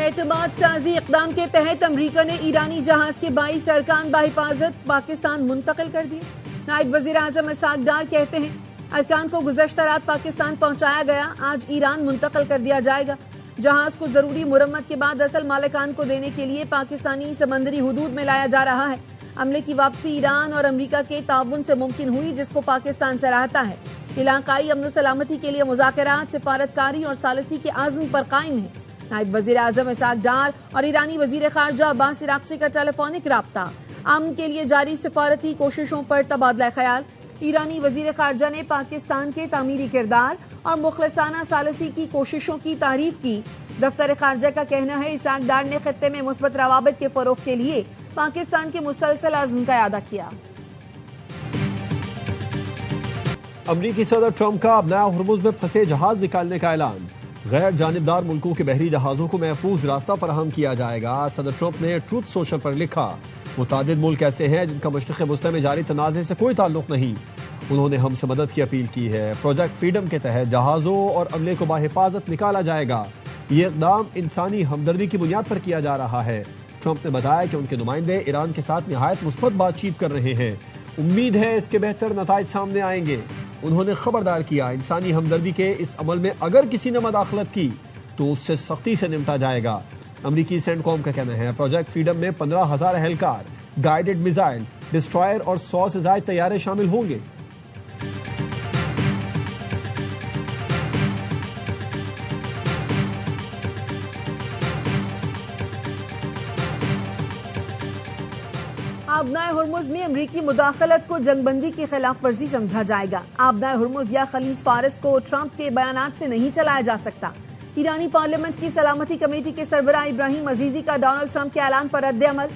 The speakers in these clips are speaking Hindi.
एतमाद साजी इक़दाम के तहत अमरीका ने ईरानी जहाज के 22 अरकान बाहिफाजत पाकिस्तान मुंतकिल कर दिए। नायब वज़ीर आज़म इसाक डार कहते हैं अरकान को गुज़श्ता रात पाकिस्तान पहुंचाया गया, आज ईरान मुंतकिल कर दिया जाएगा। जहाज को जरूरी मुरम्मत के बाद असल मालिकान को देने के लिए पाकिस्तानी समंदरी हुदूद में लाया जा रहा है। अमले की वापसी ईरान और अमरीका के ताउन से मुमकिन हुई, जिसको पाकिस्तान सराहता है। इलाकाई अमन सलामती के लिए मुज़ाकरात, सिफारतकारी और सालसी के आज़म पर कायम है। नायब वज़ीर आज़म इसाक डार और ईरानी वज़ीर ख़ारजा अब्बास इराक़ची का टेलीफोनिक राब्ता, अमन के लिए जारी सिफारती कोशिशों पर तबादला ख़याल। ईरानी वज़ीर ख़ारजा ने पाकिस्तान के तामीरी किरदार और मुखलसाना सालसी की कोशिशों की तारीफ की। दफ्तर ख़ारजा का कहना है इसाक डार ने खित्ते में मुस्बत रवाबित के फ़रोग़ के लिए पाकिस्तान के मुसलसल आज़म का अदा किया। अमरीकी सदर ट्रंप का अब नया हुर्मुज़ में फंसे जहाज निकालने का ऐलान। गैर जानिबदार मुल्कों के बहरी जहाजों को महफूज रास्ता फराहम किया जाएगा। सदर ट्रंप ने ट्रूथ सोशल पर लिखा, मुतादिद मुल्क ऐसे हैं जिनका मशरिक़ वस्ती में जारी तनाज़े से कोई ताल्लुक नहीं। उन्होंने हमसे मदद की अपील की है। प्रोजेक्ट फ्रीडम के तहत जहाज़ों और अमले को बाहिफाजत निकाला जाएगा। ये इक़दाम इंसानी हमदर्दी की बुनियाद पर किया जा रहा है। ट्रंप ने बताया कि उनके नुमाइंदे ईरान के साथ निहायत मुस्बत बातचीत कर रहे हैं। उम्मीद है इसके बेहतर नताइज सामने आएंगे। उन्होंने खबरदार किया, इंसानी हमदर्दी के इस अमल में अगर किसी ने मदाखलत की तो उससे सख्ती से निपटा जाएगा। अमरीकी सेंटकॉम का कहना है प्रोजेक्ट फ्रीडम में 15,000 एहलकार, गाइडेड मिसाइल, डिस्ट्रॉयर और 100 से ज्यादा तैयारे शामिल होंगे। आबनाए हुर्मुज़ में अमरीकी मुदाखलत को जंगबंदी की खिलाफ वर्जी समझा जाएगा। आबनाए हुर्मुज़ या खलीज फारस को ट्रंप के बयानात से नहीं चलाया जा सकता। ईरानी पार्लियामेंट की सलामती कमेटी के सरबराह इब्राहिम अजीजी का डोनाल्ड ट्रंप के ऐलान पर रद्द अमल।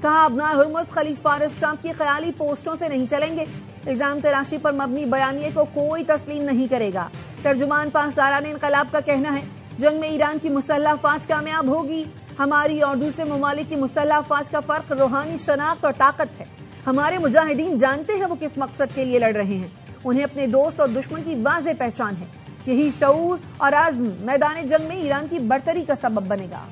कहा, आबनाए हुर्मुज़ खलीज फारस ट्रंप की ख्याली पोस्टों से नहीं चलेंगे। इल्जाम तराशी पर मबनी बयानिए को कोई तस्लीम नहीं करेगा। तर्जुमान पासदारान इनकलाब का कहना है जंग में ईरान की मुसल्लह अफवाज कामयाब होगी। हमारी और दूसरे ममालिक की मुसल्लह अफवाज का फर्क रूहानी शनाख्त और ताकत है। हमारे मुजाहिदीन जानते हैं वो किस मकसद के लिए लड़ रहे हैं। उन्हें अपने दोस्त और दुश्मन की वाज़ेह पहचान है। यही शऊर और आज़म मैदान जंग में ईरान की बढ़तरी का सबब बनेगा।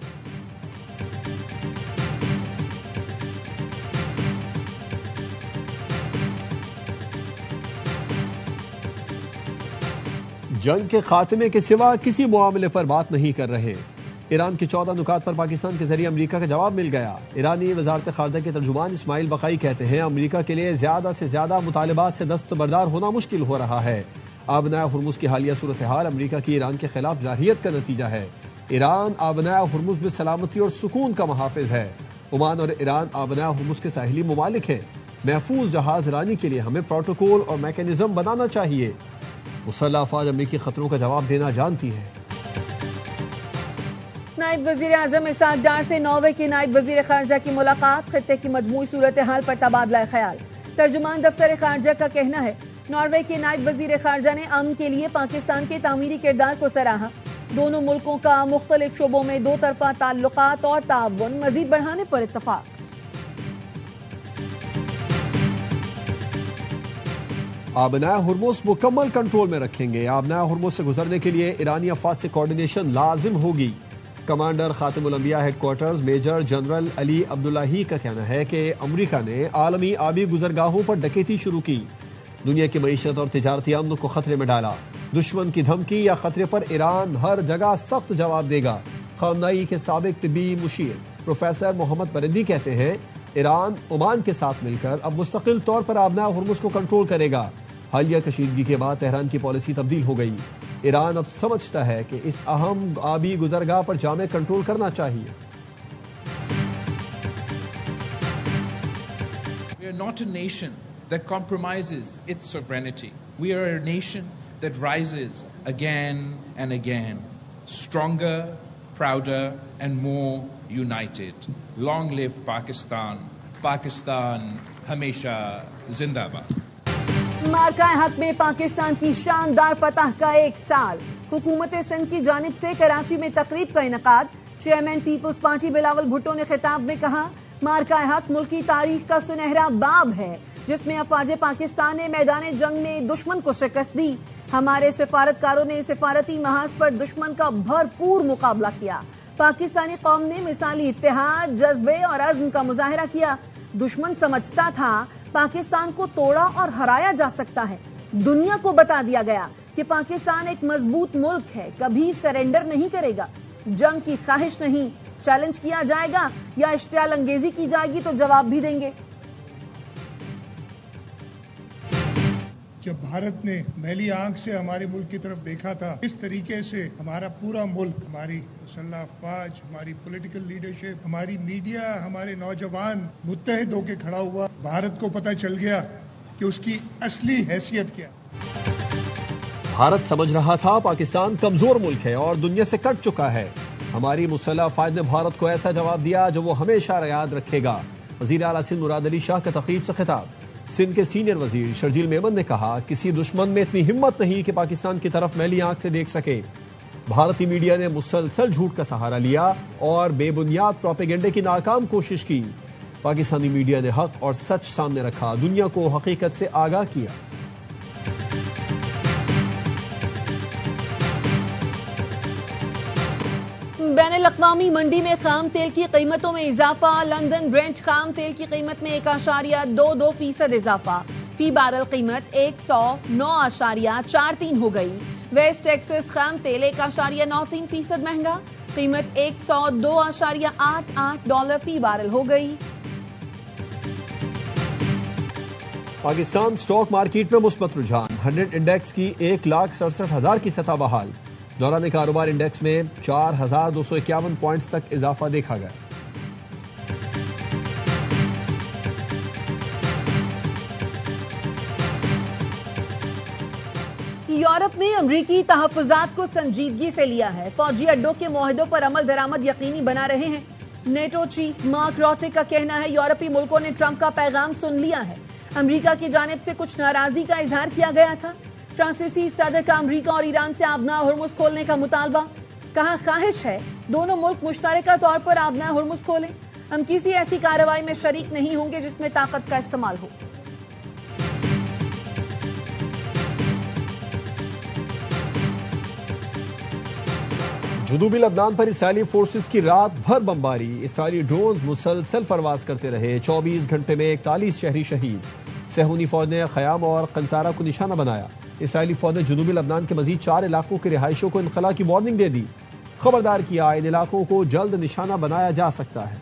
जंग के खात्मे के सिवा किसी मामले पर बात नहीं कर रहे। ईरान के 14 नुकात पर पाकिस्तान के जरिए अमरीका का जवाब मिल गया। ईरानी वजारत खारजा के तर्जुमान इस्माइल बकाई कहते हैं अमरीका के लिए ज्यादा से ज्यादा मुतालबात से दस्तबरदार होना मुश्किल हो रहा है। आबनाए हुर्मुज़ की हालिया सूरत हाल अमरीका की ईरान के खिलाफ जारहियत का नतीजा है। ईरान आबनाए हुर्मुज़ में सलामती और सुकून का मुहाफिज है। ओमान और ईरान आबनाए हुर्मुज़ के साहिली ममालिक हैं। महफूज जहाज रानी के लिए हमें प्रोटोकॉल और मैकेनिज्म बनाना चाहिए। मुसल्लह अफवाज अमरीकी खतरों का जवाब देना जानती है। नायब वज़ीर आज़म इसाक डार से नॉर्वे के नायब वज़ीर ख़ारजा की मुलाकात, खित्ते की मजमूई सूरत हाल पर तबादला ख्याल। तर्जुमान दफ्तर ख़ारजा का कहना है नॉर्वे के नायब वज़ीर ख़ारजा ने अमन के लिए पाकिस्तान के तामीरी किरदार को सराहा। दोनों मुल्कों का मुख्तलिफ शोबों में दो तरफा ताल्लुकात और ताउन मज़ीद बढ़ाने पर इत्तफाक। आबनाए हुर्मुज़ मुकम्मल कंट्रोल में रखेंगे। आबनाए हुर्मुज़ से गुजरने के लिए ईरानी अफवाज से कोऑर्डिनेशन लाजिम होगी। Commander Khatamul Anbiya headquarters major general Ali Abdollahi का कहना है कि अमरीका ने आलमी आबी गुजरगाहों पर डकैती शुरू की, दुनिया की मईशत और तिजारती अमन को खतरे में डाला। दुश्मन की धमकी या खतरे पर ईरान हर जगह सख्त जवाब देगा। खामनाई के साबिक तिब्बी मुशीर प्रोफेसर मोहम्मद परिंदी कहते हैं ईरान ओमान के साथ मिलकर अब मुस्तकिल तौर पर आबनाए हुर्मुज़ को कंट्रोल करेगा। हालिया कशीदगी के बाद तेहरान की पॉलिसी तब्दील हो गई। ईरान अब समझता है कि इस अहम आबी गुजरगाह पर जामे कंट्रोल करना चाहिए। We are not a nation that compromises its sovereignty. We are a nation that rises again and again, stronger, prouder and more united. Long live Pakistan. Pakistan हमेशा जिंदाबाद। मार्का हक में पाकिस्तान की शानदार फतह का एक साल। हुकूमत सिंध की जानिब से कराची में तकरीब का इनकाद। Chairman Peoples Party Bilawal Bhutto ने खिताब में कहा मार्का हक मुल्क की तारीख का सुनहरा बाब है जिसमें अफवाज पाकिस्तान ने मैदान जंग में दुश्मन को शिकस्त दी। हमारे सिफारतकारों ने सिफारती महाज पर दुश्मन का भरपूर मुकाबला किया। पाकिस्तानी कौम ने मिसाली इत्तेहाद, जज्बे और अज़्म का मुजाहिरा किया। दुश्मन समझता था पाकिस्तान को तोड़ा और हराया जा सकता है। दुनिया को बता दिया गया कि पाकिस्तान एक मजबूत मुल्क है, कभी सरेंडर नहीं करेगा। जंग की ख्वाहिश नहीं, चैलेंज किया जाएगा या इश्तियाल अंगेजी की जाएगी तो जवाब भी देंगे। जब भारत ने मैली आंख से हमारे मुल्क की तरफ देखा था, इस तरीके से हमारा पूरा मुल्क, हमारी मुसल्लह अफवाज, हमारी पॉलिटिकल लीडरशिप, हमारी मीडिया, हमारे नौजवान मुत्तहिद होकर खड़ा हुआ। भारत को पता चल गया कि उसकी असली हैसियत क्या। भारत समझ रहा था पाकिस्तान कमजोर मुल्क है और दुनिया से कट चुका है। हमारी मुसल्लह अफवाज ने भारत को ऐसा जवाब दिया जो वो हमेशा याद रखेगा। वजीर आला सिंध मुराद अली शाह का तकरीब से खिताब। सिंध के सीनियर वजीर शर्जील मेमन ने कहा, किसी दुश्मन में इतनी हिम्मत नहीं कि पाकिस्तान की तरफ मैली आंख से देख सके। भारतीय मीडिया ने मुसलसल झूठ का सहारा लिया और बेबुनियाद प्रोपेगेंडे की नाकाम कोशिश की। पाकिस्तानी मीडिया ने हक और सच सामने रखा, दुनिया को हकीकत से आगाह किया। बैनुल-अक़वामी मंडी में खाम तेल की कीमतों में इजाफा। लंदन ब्रेंट खाम तेल की कीमत में 1.22% इजाफा। फी बैरल कीमत 109.43 हो गई। वेस्ट टेक्सास खाम तेल 1.93% महंगा, कीमत $102.88 फी बैरल हो गई। पाकिस्तान स्टॉक मार्केट में मुस्बत रुझान। 100 इंडेक्स की 1,67,000 की सतह बहाल। दौरान कारोबार इंडेक्स में 4,251 पॉइंट्स तक इजाफा देखा गया। यूरोप ने अमरीकी तहफ़्फ़ुज़ात को संजीदगी से लिया है। फौजी अड्डों के मुआहदों पर अमल दरामद यकीनी बना रहे हैं। नेटो चीफ मार्क रॉटे का कहना है यूरोपीय मुल्कों ने ट्रंप का पैगाम सुन लिया है। अमरीका की जानिब से कुछ नाराजगी का इजहार किया गया था। फ्रांसीसी सदर का अमरीका और ईरान से आबना हुर्मुज़ खोलने का मुतालबा। कहा, ख्वाहिश है दोनों मुल्क मुश्तरका तौर पर आबना हुर्मुज़ खोलें। हम किसी ऐसी कार्रवाई में शरीक नहीं होंगे जिसमें ताकत का इस्तेमाल हो। जुनूबी लबनान पर इसराइली फोर्सेस की रात भर बमबारी। इसराइली ड्रोन्स मुसलसल परवाज करते रहे। 24 घंटे में 41 शहरी शहीद। सहूनी फौज ने ख़याम और कंतारा को निशाना बनाया। इसराइली फौज ने जुनूबी लबनान के मजीद 4 इलाकों के रिहायशियों को इनखला की वार्निंग दे दी। खबरदार किया, इन इलाकों को जल्द निशाना बनाया जा सकता है।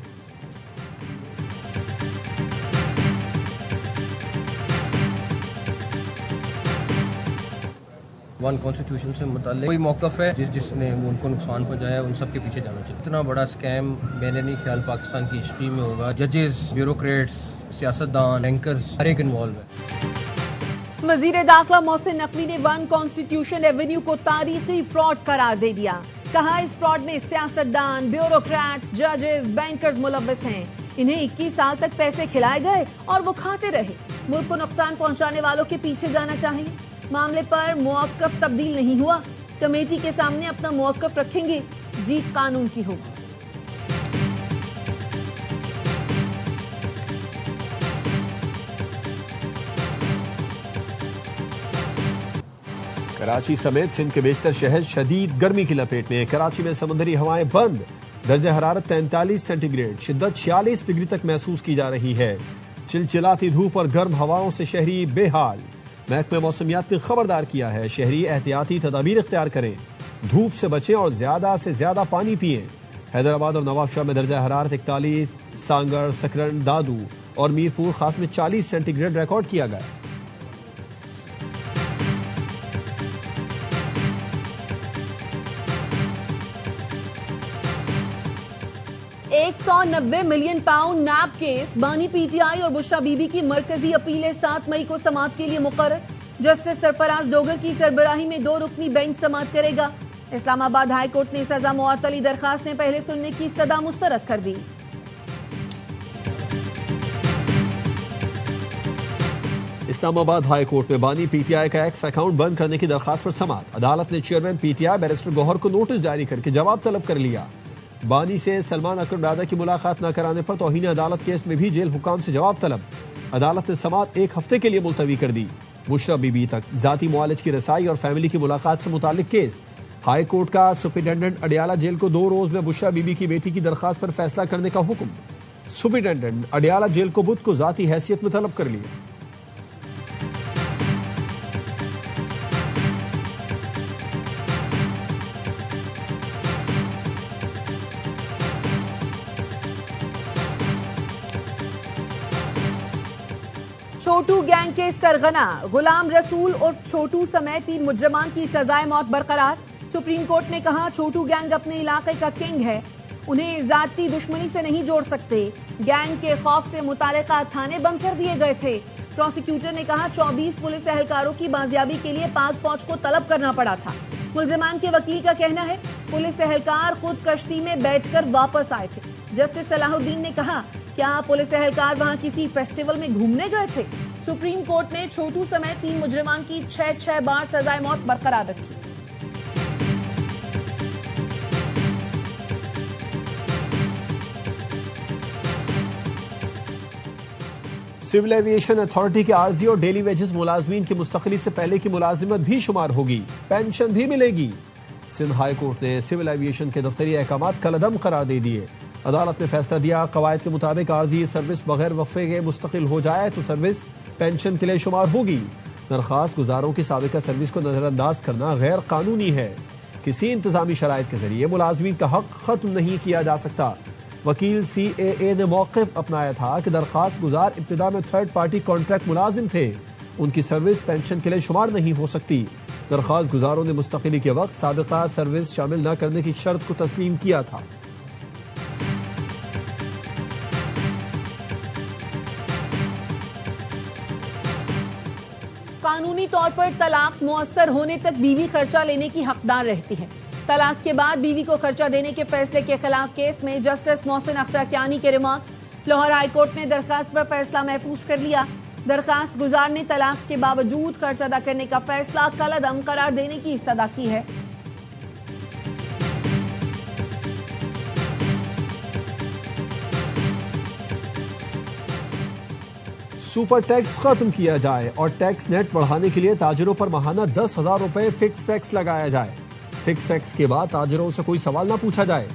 वन कॉन्स्टिट्यूशन से मुताल्लिक कोई मौक़िफ़ है जिसने उनको नुकसान पहुंचाया, उन सब के पीछे जाना चाहिए। इतना बड़ा स्कैम मैंने नहीं ख्याल पाकिस्तान की हिस्ट्री में होगा। जजेस, ब्यूरोक्रेट्स, सियासतदान, बैंकर्स, हर एक इन्वॉल्व है। वज़ीर दाखिला मोहसिन नकवी ने वन कॉन्स्टिट्यूशन एवेन्यू को तारीखी फ्रॉड करार दे दिया। कहा, इस फ्रॉड में सियासतदान, ब्यूरोक्रेट्स, जजेस, बैंकर्स मुलव्वस हैं। इन्हें 21 साल तक पैसे खिलाए गए और वो खाते रहे। मुल्क को नुकसान पहुंचाने वालों के पीछे जाना चाहिए। मामले पर मौक़िफ़ तब्दील नहीं हुआ। कमेटी के सामने अपना मौक़िफ़ रखेंगे। जीत कानून की होगी। कराची समेत सिंध के बेशतर शहर शदीद गर्मी की लपेट में। कराची में समुद्री हवाएं बंद। दर्जा हरारत 43 सेंटीग्रेड, शिद्दत 46 डिग्री तक महसूस की जा रही है। चिलचिलाती धूप और गर्म हवाओं से शहरी बेहाल। महकमे मौसमियात ने खबरदार किया है, शहरी एहतियाती तदाबीर इख्तियार करें, धूप से बचें और ज्यादा से ज्यादा पानी पिएं। हैदराबाद और नवाबशाह में दर्जा हरारत 41, सांगर, सकरन, दादू और मीरपुर खास में 40 सेंटीग्रेड रिकॉर्ड किया गया। 190 मिलियन पाउंड नैब केस। बानी पीटीआई और बुशरा बीबी की मरकजी अपीलें 7 मई को समाअत के लिए मुकर्रर। जस्टिस सरफराज डोगर की सरबराही में 2 रुकनी बेंच समाअत करेगा। इस्लामाबाद हाई कोर्ट ने सजा मुअत्तली दरखास्त में पहले सुनने की इस्तदा मुस्तरद कर दी। इस्लामाबाद हाई कोर्ट में बानी पीटीआई का एक्स अकाउंट बंद करने की दरखास्त पर समाअत। अदालत ने चेयरमैन पीटीआई बैरिस्टर गौहर को नोटिस जारी करके जवाब तलब कर लिया। बानी से सलमान अकरमदादा की मुलाकात न कराने पर तौहीन अदालत केस में भी जेल हुकाम से जवाब तलब। अदालत ने समाअत 1 हफ्ते के लिए मुलतवी कर दी। बुशरा बीबी तक जाती मुआलिज की रसाई और फैमिली की मुलाकात से मुतालिक केस। हाई कोर्ट का सुपरिटेंडेंट अडियाला जेल को 2 रोज में बुशरा बीबी की बेटी की दरखास्त पर फैसला करने का हुक्म। सुपरिटेंडेंट अडियाला जेल को बुध को जाती हैसियत में तलब कर लिया। छोटू गैंग के सरगना गुलाम रसूल उर्फ छोटू समेत 3 मुजरिमान की सजाए मौत बरकरार। सुप्रीम कोर्ट ने कहा छोटू गैंग अपने इलाके का किंग है, उन्हें जाती दुश्मनी से नहीं जोड़ सकते। गैंग के खौफ से मुतालिका थाने बंद कर दिए गए थे। प्रोसिक्यूटर ने कहा 24 पुलिस एहलकारों की बाजियाबी के लिए पाक फौज को तलब करना पड़ा था। मुलजिमान के वकील का कहना है पुलिस एहलकार खुद कश्ती में बैठकर वापस आए थे। जस्टिस सलाहुद्दीन ने कहा क्या पुलिस एहलकार वहां किसी फेस्टिवल में घूमने गए थे? सुप्रीम कोर्ट ने छोटू समेत 3 मुजरिमान की 6 बार सजाए मौत बरकरार रखी। सिविल एविएशन अथॉरिटी के आरजी और डेली वेजेस मुलाजमीन की मुस्तकिली से पहले की मुलाजिमत भी शुमार होगी, पेंशन भी मिलेगी। सिंध हाई कोर्ट ने सिविल एविएशन के दफ्तरी अहकामात कलअदम करार दे दिए। अदालत ने फैसला दिया कवायद के मुताबिक आरजी सर्विस बगैर वक्फे के मुस्तकिल हो जाए तो सर्विस पेंशन के लिए शुमार होगी। दरखास्त गुजारों की साबिका सर्विस को नजरअंदाज करना गैर कानूनी है। किसी इंतजामी शराइत के जरिए मुलाजमीन का हक खत्म नहीं किया जा सकता। वकील CAA ने मौक़िफ़ अपनाया था कि दरखास्त गुजार इब्तिदा में थर्ड पार्टी कॉन्ट्रैक्ट मुलाजिम थे, उनकी सर्विस पेंशन के लिए शुमार नहीं हो सकती। दरखास्त गुजारों ने मुस्तकिली के वक्त साबिका सर्विस शामिल न करने की शर्त को तस्लीम किया था। कानूनी तौर पर तलाक मुअस्सर होने तक बीवी खर्चा लेने की हकदार रहती है। तलाक के बाद बीवी को खर्चा देने के फैसले के खिलाफ केस में जस्टिस मोहसिन अख्तरकियानी के रिमार्क्स। लाहौर हाई कोर्ट ने दरखास्त पर फैसला महफूज कर लिया। दरखास्त गुजार ने तलाक के बावजूद खर्च अदा करने का फैसला कलअदम करार देने की इस्तदा की है। सुपर टैक्स खत्म किया जाए और टैक्स नेट बढ़ाने के लिए ताजिरों पर माहाना 10,000 रुपए फिक्स टैक्स लगाया जाए। फिक्स टैक्स के बाद ताजिरों से कोई सवाल ना पूछा जाए।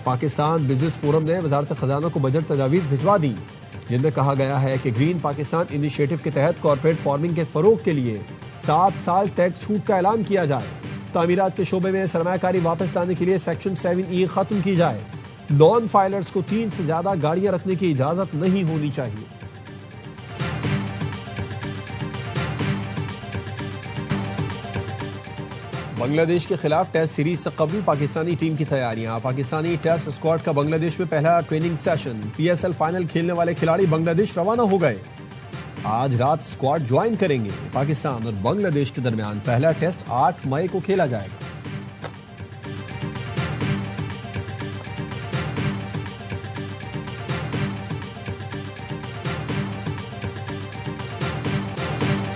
पाकिस्तान बिजनेस फोरम ने वजारत खजाना को बजट तजावीज़ भिजवा दी, जिनमें कहा गया है कि ग्रीन पाकिस्तान इनिशिएटिव के तहत कॉर्पोरेट फार्मिंग के फरोग के लिए 7 साल टैक्स छूट का ऐलान किया जाए। तामीरात के शोबे में सरमायाकारी वापस लाने के लिए सेक्शन 7E खत्म की जाए। नॉन फाइलर्स को 3 से ज्यादा गाड़ियां रखने की इजाजत नहीं होनी चाहिए। बांग्लादेश के खिलाफ टेस्ट सीरीज से कबल पाकिस्तानी टीम की तैयारियां। पाकिस्तानी टेस्ट स्क्वाड का बांग्लादेश में पहला ट्रेनिंग सेशन। PSL फाइनल खेलने वाले खिलाड़ी बांग्लादेश रवाना हो गए। आज रात स्क्वाड ज्वाइन करेंगे। पाकिस्तान और बांग्लादेश के दरमियान पहला टेस्ट 8 मई को खेला जाएगा।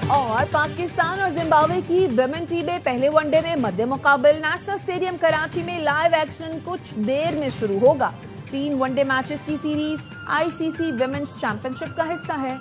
और पाकिस्तान और जिम्बाब्वे की विमेन टीमें पहले वनडे में मध्य मुकाबले नेशनल स्टेडियम कराची में लाइव एक्शन कुछ देर में शुरू होगा। 3 वनडे मैचेस की सीरीज ICC विमेन्स चैंपियनशिप का हिस्सा है।